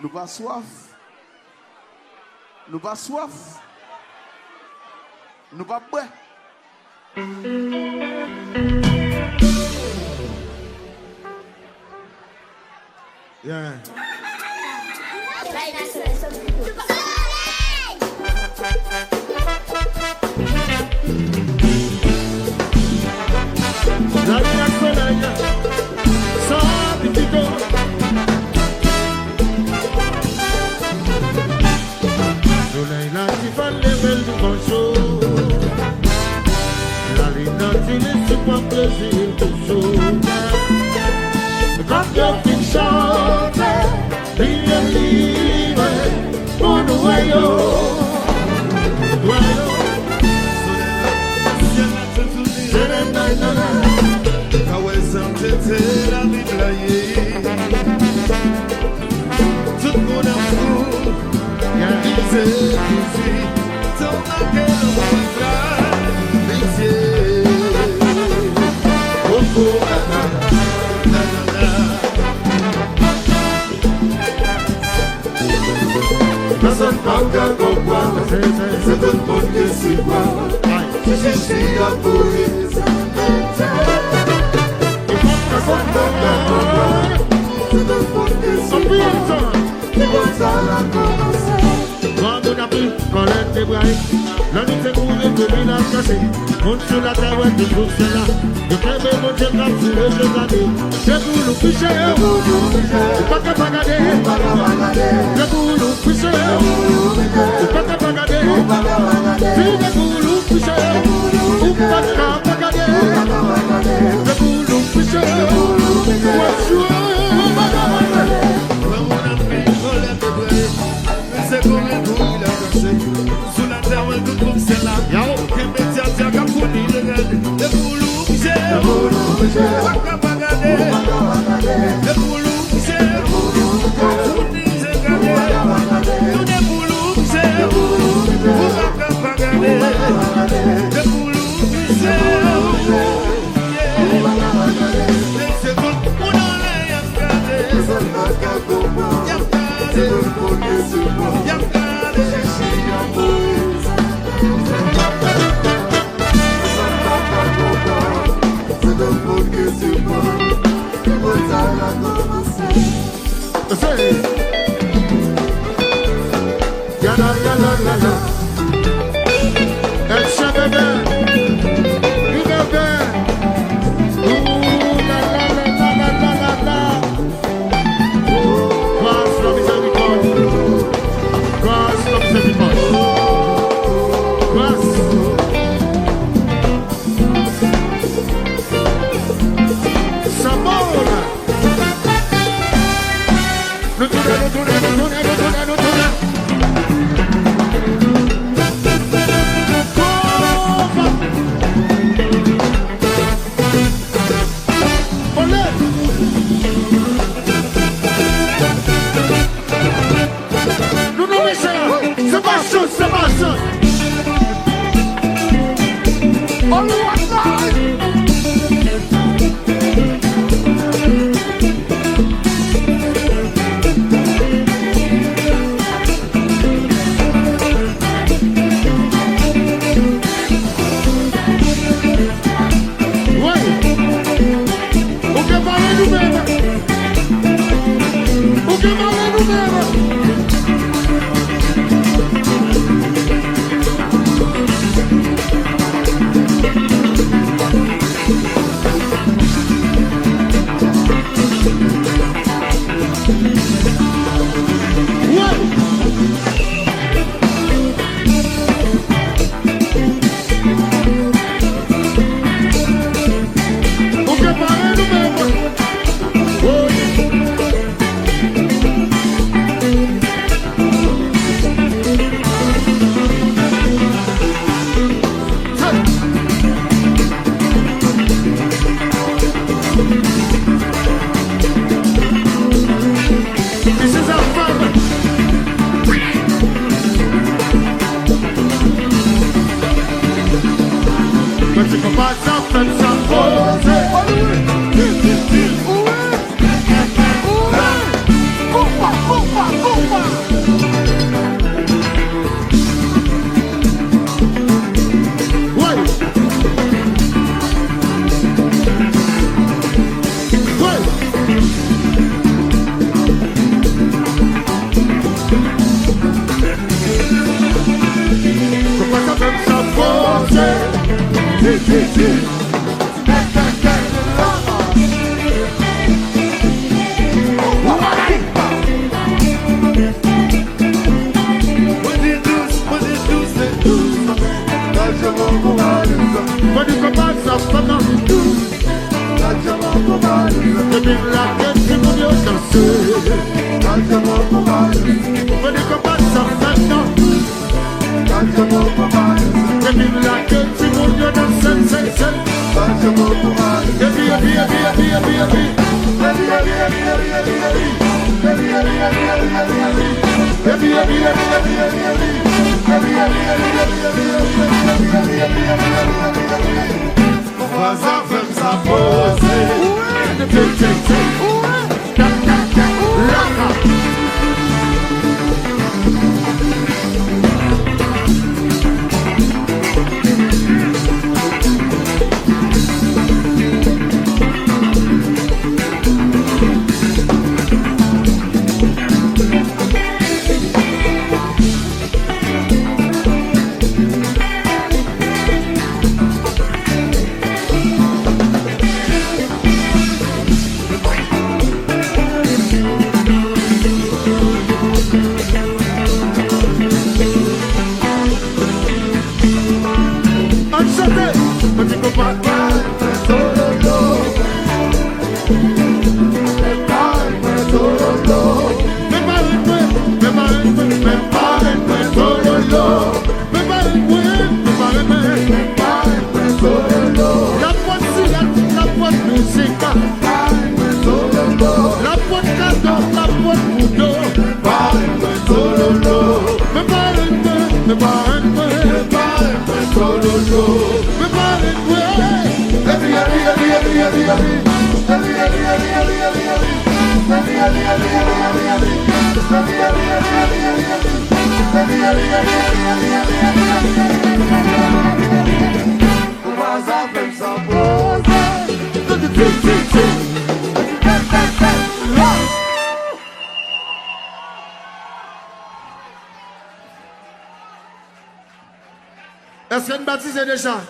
Nous pas soif. Nous pas soif. Nous pas boire. Yeah. Soleil là qui va lever du bon jour. La l'identité c'est pas plaisir toujours. Quand tu finis chanter, il est libre pour nous voyons. La Bible tout le monde a fou, il s'est poussé, tant que le monde va, métier, beaucoup personne parle de quoi, c'est tout le monde qui s'y voit, je suis à pourrir. Quand on a pris, quand les bras, la nuit s'est courée, que l'île a cassé. Monte sur la terre, ouais, toujours c'est là. Je fais mes mots, j'ai cap sur les jeux d'année. Je vous le fiche, c'est pas qu'à pas garder. Je vous le fiche, c'est pas qu'à pas garder. Si je vous le fiche, ou pas qu'à pas garder. Je vous le fiche, c'est comme un coup, il a cassé. Sous la terre, ouais, tout le monde c'est là. Aucun métier, tiens, qu'à pour lui, le gars. Le boulot, c'est. Le boulot, c'est. Pas qu'à pas garder. Le boulot, c'est. Le boulot, c'est. Tout le boulot, c'est. Pas qu'à pas garder. Le boulot, c'est. C'est tout le monde en l'air, y'a regardé. C'est le monde qui se voit. Y'a regardé. C'est le monde qui se voit. Le monde a commencé. Yala, yala, yala. El Shabebe. Bébé. Ouh, la, la, la, la, la, la, la. Grâce la miséricorde. Grâce la miséricorde. Grâce. Sabona. Nous tournons. The big black and people you dance. When you come back Zafem now. The big black and people you dance. Zafem sa pose. Est-ce qu'elle baptise déjà?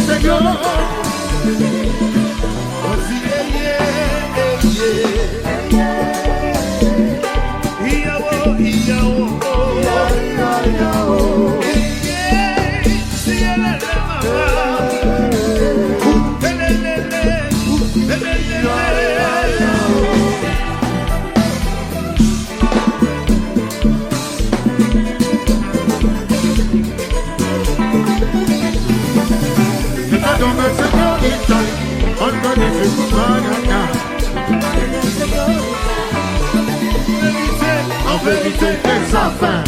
Señor, En vérité, Zafem.